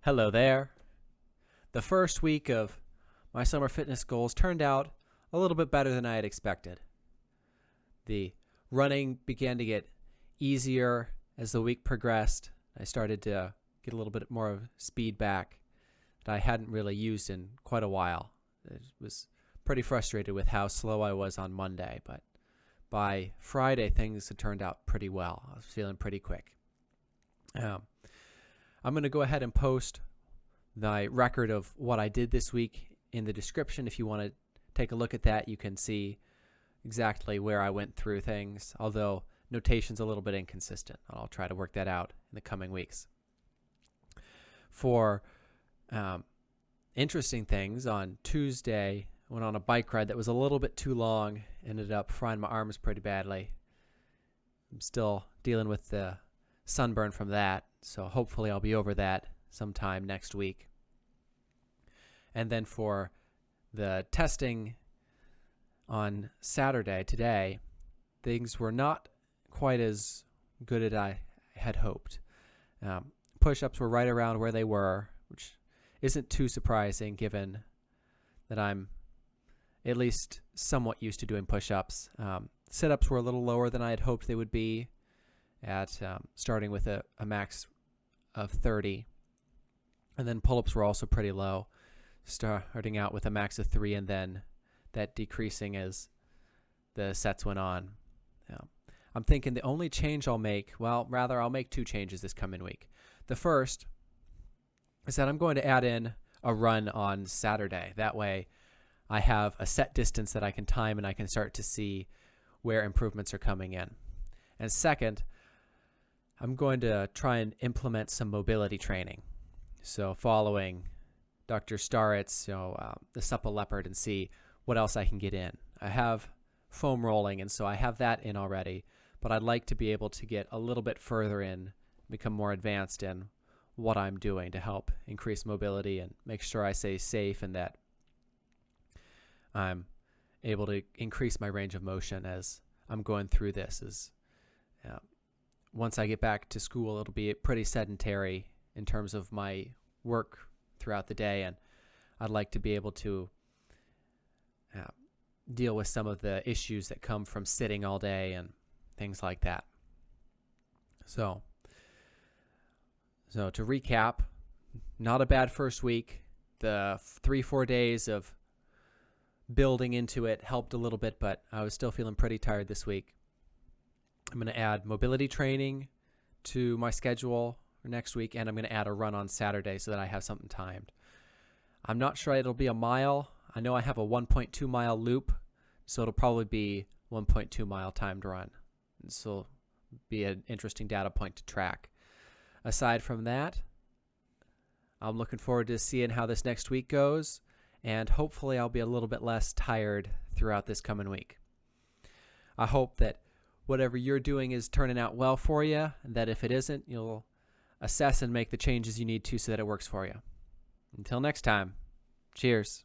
Hello there. The first week of my summer fitness goals turned out a little bit better than I had expected. The running began to get easier as the week progressed. I started to get a little bit more of speed back that I hadn't really used in quite a while. I was pretty frustrated with how slow I was on Monday, but by Friday things had turned out pretty well. I was feeling pretty quick. I'm going to go ahead and post my record of what I did this week in the description. If you want to take a look at that, you can see exactly where I went through things, although notation's a little bit inconsistent. I'll try to work that out in the coming weeks. For interesting things, on Tuesday, I went on a bike ride that was a little bit too long, ended up frying my arms pretty badly. I'm still dealing with the sunburn from that, so hopefully I'll be over that sometime next week. And then for the testing on Saturday, today, things were not quite as good as I had hoped. Push-ups were right around where they were, which isn't too surprising given that I'm at least somewhat used to doing push-ups. Sit-ups were a little lower than I had hoped they would be, at starting with a max of 30. And then pull-ups were also pretty low, starting out with a max of 3 and then that decreasing as the sets went on. I'm thinking the only change I'll make, I'll make 2 changes this coming week. The first is that I'm going to add in a run on Saturday. That way I have a set distance that I can time and I can start to see where improvements are coming in. And second, I'm going to try and implement some mobility training. So following Dr. Starrett's, the Supple Leopard, and see what else I can get in. I have foam rolling, and so I have that in already, but I'd like to be able to get a little bit further in, become more advanced in what I'm doing to help increase mobility and make sure I stay safe and that I'm able to increase my range of motion as I'm going through this. Once I get back to school, it'll be pretty sedentary in terms of my work throughout the day, and I'd like to be able to deal with some of the issues that come from sitting all day and things like that. So to recap, not a bad first week. The 3-4 days of building into it helped a little bit, but I was still feeling pretty tired this week. I'm going to add mobility training to my schedule for next week, and I'm going to add a run on Saturday so that I have something timed. I'm not sure it'll be a mile. I know I have a 1.2 mile loop, so it'll probably be 1.2 mile timed run. This will be an interesting data point to track. Aside from that, I'm looking forward to seeing how this next week goes, and hopefully I'll be a little bit less tired throughout this coming week. I hope that whatever you're doing is turning out well for you, and that if it isn't, you'll assess and make the changes you need to so that it works for you. Until next time, cheers.